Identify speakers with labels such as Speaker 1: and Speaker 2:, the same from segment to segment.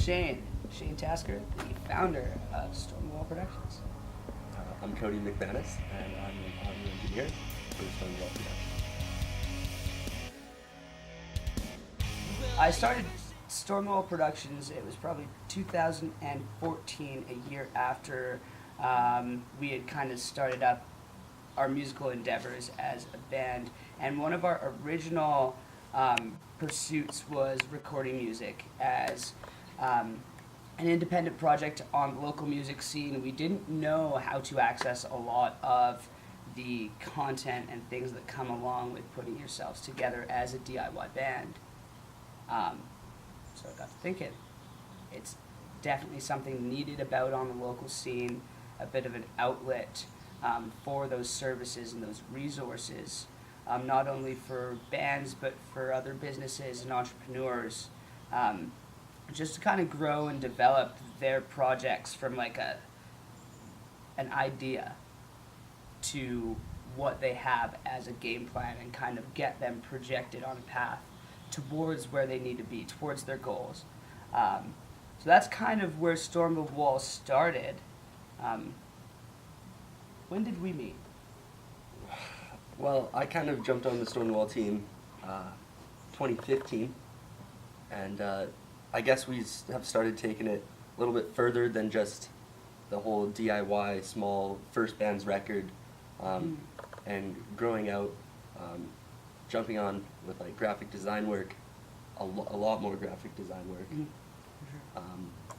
Speaker 1: Shane Tasker, the founder of Stonewall Productions.
Speaker 2: I'm Cody McManus, and I'm an audio engineer for Stonewall Productions.
Speaker 1: I started Stonewall Productions, it was probably 2014, a year after we had kind of started up our musical endeavors as a band. And one of our original pursuits was recording music as an independent project on the local music scene. We didn't know how to access a lot of the content and things that come along with putting yourselves together as a DIY band. So I got to thinking, it's definitely something needed about on the local scene, a bit of an outlet for those services and those resources, not only for bands but for other businesses and entrepreneurs, just to kind of grow and develop their projects from like an idea to what they have as a game plan and kind of get them projected on a path towards where they need to be, towards their goals. So that's kind of where Storm the Wall started. When did we meet?
Speaker 2: Well, I kind of jumped on the Stonewall team 2015, and I guess we have started taking it a little bit further than just the whole DIY small first band's record, and growing out, jumping on with like graphic design work, a lot more graphic design work,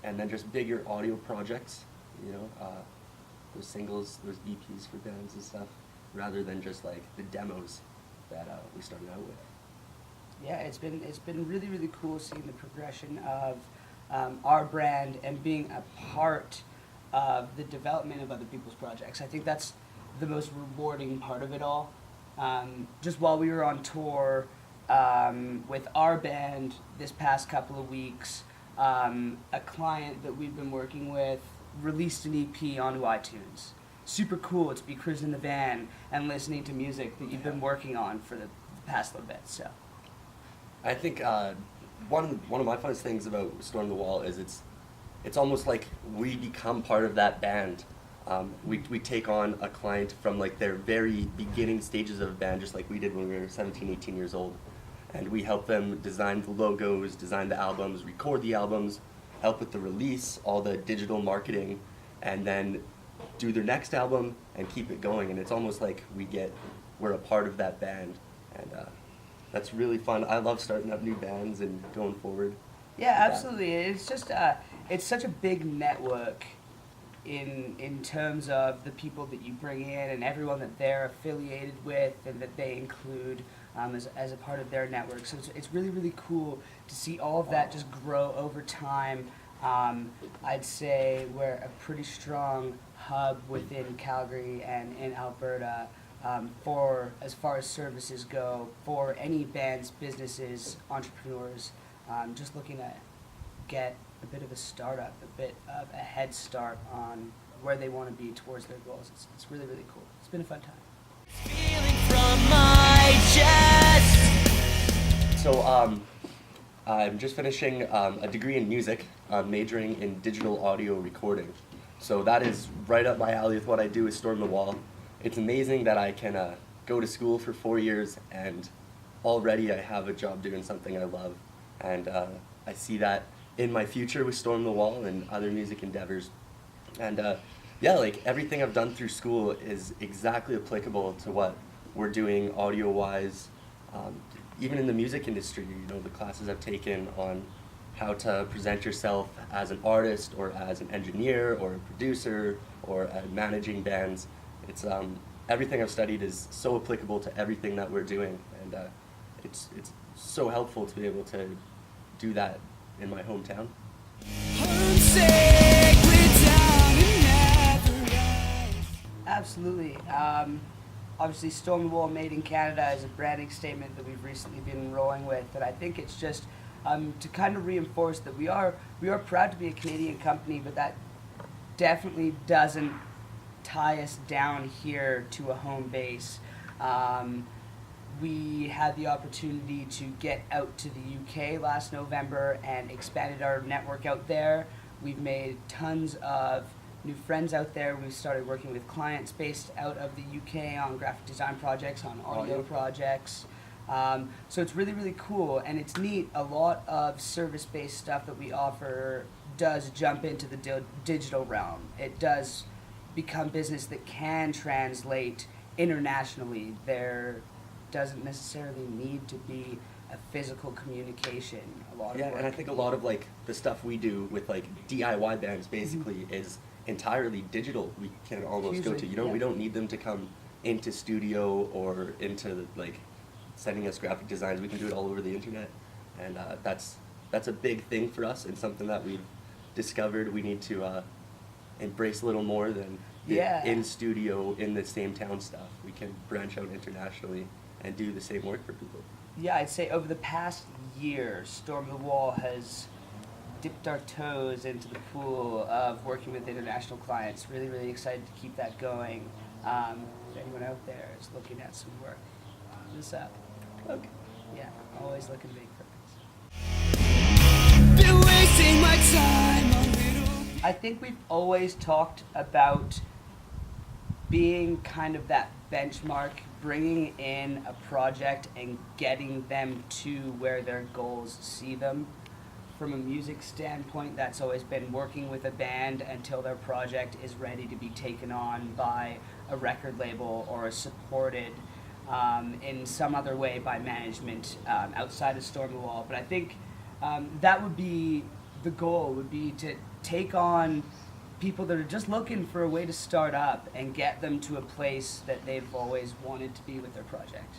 Speaker 2: and then just bigger audio projects, you know, those singles, those EPs for bands and stuff, rather than just like the demos that we started out with.
Speaker 1: Yeah, it's been really, really cool seeing the progression of our brand and being a part of the development of other people's projects. I think that's the most rewarding part of it all. Just while we were on tour with our band this past couple of weeks, a client that we've been working with released an EP onto iTunes. Super cool to be cruising the van and listening to music that you've been working on for the past little bit. So,
Speaker 2: I think one of my funnest things about Storm the Wall is it's almost like we become part of that band. We take on a client from like their very beginning stages of a band, just like we did when we were 17, 18 years old. And we help them design the logos, design the albums, record the albums, help with the release, all the digital marketing, and then do their next album and keep it going. And it's almost like we're a part of that band. And that's really fun. I love starting up new bands and going forward.
Speaker 1: yeah, absolutely. It's just it's such a big network in terms of the people that you bring in and everyone that they're affiliated with and that they include as a part of their network. So it's really, really cool to see all of that just grow over time. I'd say we're a pretty strong hub within Calgary and in Alberta for as far as services go for any bands, businesses, entrepreneurs, just looking to get a bit of a startup, a bit of a head start on where they want to be towards their goals. It's really, really cool. It's been a fun time.
Speaker 2: So I'm just finishing a degree in music, majoring in digital audio recording. So that is right up my alley with what I do with Storm the Wall. It's amazing that I can go to school for 4 years and already I have a job doing something I love. And I see that in my future with Storm the Wall and other music endeavors. And yeah, like everything I've done through school is exactly applicable to what we're doing audio-wise. Even in the music industry, you know, the classes I've taken on how to present yourself as an artist or as an engineer or a producer or managing bands. It's everything I've studied is so applicable to everything that we're doing, and it's so helpful to be able to do that in my hometown.
Speaker 1: Absolutely. Obviously, Storm the Wall Made in Canada is a branding statement that we've recently been rolling with, and I think it's just to kind of reinforce that we are proud to be a Canadian company, but that definitely doesn't tie us down here to a home base. we had the opportunity to get out to the UK last November and expanded our network out there. We've made tons of new friends out there. We started working with clients based out of the UK on graphic design projects, on audio projects. So it's really, really cool, and it's neat. A lot of service-based stuff that we offer does jump into the digital realm. It does become business that can translate internationally. There doesn't necessarily need to be a physical communication. A lot of
Speaker 2: Yeah,
Speaker 1: work
Speaker 2: and I think a lot of like the stuff we do with like DIY bands basically is entirely digital. We can almost go to.
Speaker 1: Hugely,
Speaker 2: You know,
Speaker 1: yeah.
Speaker 2: we don't need them to come into studio or into like sending us graphic designs. We can do it all over the internet, and that's a big thing for us and something that we've discovered we need to embrace a little more than the
Speaker 1: Yeah.
Speaker 2: in studio in the same town stuff. We can branch out internationally and do the same work for people.
Speaker 1: Yeah, I'd say over the past year, Storm the Wall has dipped our toes into the pool of working with international clients. Really, really excited to keep that going. If anyone out there is looking at some work, hit us up.
Speaker 2: Okay.
Speaker 1: Yeah, always looking big for us.
Speaker 3: Been wasting my time a little.
Speaker 1: I think we've always talked about being kind of that benchmark, bringing in a project and getting them to where their goals see them. From a music standpoint, that's always been working with a band until their project is ready to be taken on by a record label or supported in some other way by management outside of Storm the Wall. But I think that would be the goal, would be to take on people that are just looking for a way to start up and get them to a place that they've always wanted to be with their project.